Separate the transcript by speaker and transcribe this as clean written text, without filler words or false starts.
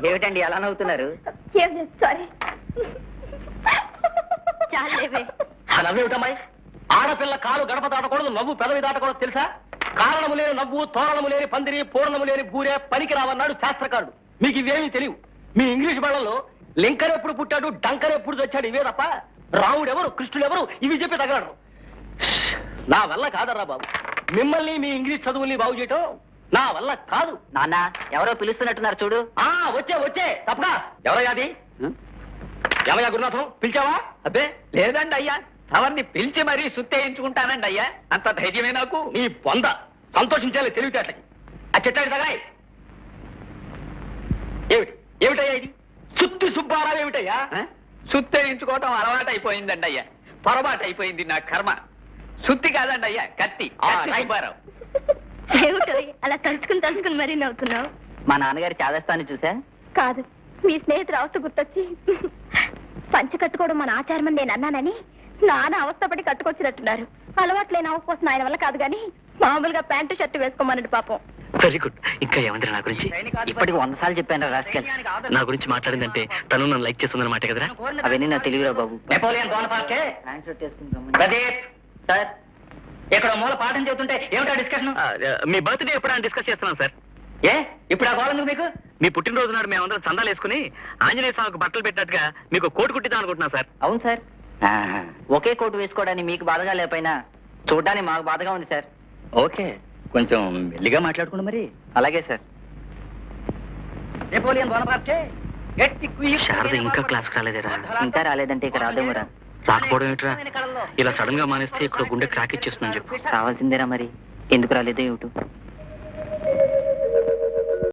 Speaker 1: ఏమిటండి ఎలా నవ్వుతున్నారు?
Speaker 2: సారీ. చాలేవే.
Speaker 3: ఆ నవ్వేమిటమ్మాయి? ఆడపిల్ల కాలు గడప దాటకూడదు, నవ్వు పెదవి దాటకూడదు తెలుసా? కారణము లేని నవ్వు, తోరణము లేని పందిరి, పూర్ణము లేని బూరే పనికి రావన్నాడు శాస్త్రకారుడు. మీకు ఇవేమీ తెలియవు. మీ ఇంగ్లీష్ బళ్ళలో లింకన్ ఎప్పుడు పుట్టాడు, డంకన్ ఎప్పుడు చచ్చాడు ఇవే తప్ప రాముడు ఎవరు, కృష్ణుడు ఎవరు ఇవి చెప్పి తగలరు. నా వల్ల కాదర్రా బాబు, మిమ్మల్ని మీ ఇంగ్లీష్ చదువుల్ని బాగు చేయటం నా వల్ల కాదు.
Speaker 1: నాన్న ఎవరో పిలుస్తున్నట్టున్నారు చూడు.
Speaker 3: వచ్చే తప్పగా. ఎవరయ్యా అది? ఏమయ్యా గురునాథం, పిలిచావా?
Speaker 4: అబ్బే లేదండి అయ్యా, అవన్నీ పిలిచి మరీ సుత్తేయించుకుంటానండి అయ్యా. అంత ధైర్యమే నాకు.
Speaker 3: నీ పొంద సంతోషించాలి తెలివితేటకి. ఆ చెట్టాడి తగాయ్. ఏమిటయ్యా ఇది? సుత్తి సుబ్బారావు ఏమిటయ్యా?
Speaker 4: సుత్తేయించుకోవటం అలవాటు అయిపోయిందండి అయ్యా. పొరపాటు అయిపోయింది నా కర్మ. సుత్తి కాదండి అయ్యా, కత్తి. సుబ్బారావు.
Speaker 2: ఏమిటో అలా తలుచుకుని మరీ నవ్వుతున్నావు?
Speaker 1: మా నాన్నగారి చాదస్తాన్ని చూసా?
Speaker 2: కాదు, మీ స్నేహితుడు అవస్థ గుర్తొచ్చి పంచ కట్టుకోవడం మన ఆచారం అని నేను అన్నానని నాన్న అవస్థపడి కట్టుకొచ్చినట్టున్నారు. అలవాట్లేని అవ్వ కోసం ఆయన వల్ల కాదు గాని మామూలుగా ప్యాంటు షర్టు వేసుకోమనండి పాపం.
Speaker 5: Very good. ఇంకా ఏమందిరా నా గురించి?
Speaker 1: ఇప్పటికి 100 సార్లు చెప్పాను రాస్కెల్.
Speaker 5: నా గురించి మాట్లాడిందంటే తను నన్ను లైక్ చేస్తుందన్నమాట కదరా?
Speaker 1: అవన్నీ నా తెలివిరా బాబు.
Speaker 3: నెపోలియన్ బోనపార్టే
Speaker 1: సార్
Speaker 3: ఇక్కడ మూల పాఠం చెబుతుంటే ఏమిటా డిస్కషన్?
Speaker 5: మీ బర్త్డే ఎప్పుడు డిస్కస్ చేస్తున్నాం సార్.
Speaker 3: ఇప్పుడు ఆ గోళం మీకు?
Speaker 5: మీ పుట్టినరోజు నాడు మేమందరం చందాలు వేసుకుని ఆంజనేయ స్వామికి బట్టలు పెట్టినట్టుగా మీకు కోటు కుట్టిద్దాం అనుకుంటున్నాం సార్.
Speaker 1: అవును సార్, ఒకే కోటు వేసుకోవడానికి మీకు బాధగా లేకపోయినా చూడడానికి మాకు బాధగా ఉంది సార్.
Speaker 3: ఓకే, కొంచెం మెల్లిగా మాట్లాడుకోండి మరి.
Speaker 1: అలాగే సార్.
Speaker 3: నెపోలియన్ బోనపార్టే
Speaker 5: శారద ఇంకా క్లాస్కి రాలేదేరా?
Speaker 1: ఇంకా రాలేదంటే ఇక రాదేమోరా.
Speaker 5: రాకపోవడం ఏంట్రా? ఇలా సడన్ గా మానేస్తే ఇక్కడ గుండె క్రాక్ ఇచ్చేస్తుందని చెప్పు.
Speaker 1: రావాల్సిందేరా మరి, ఎందుకు రాలేదో ఏమిటో.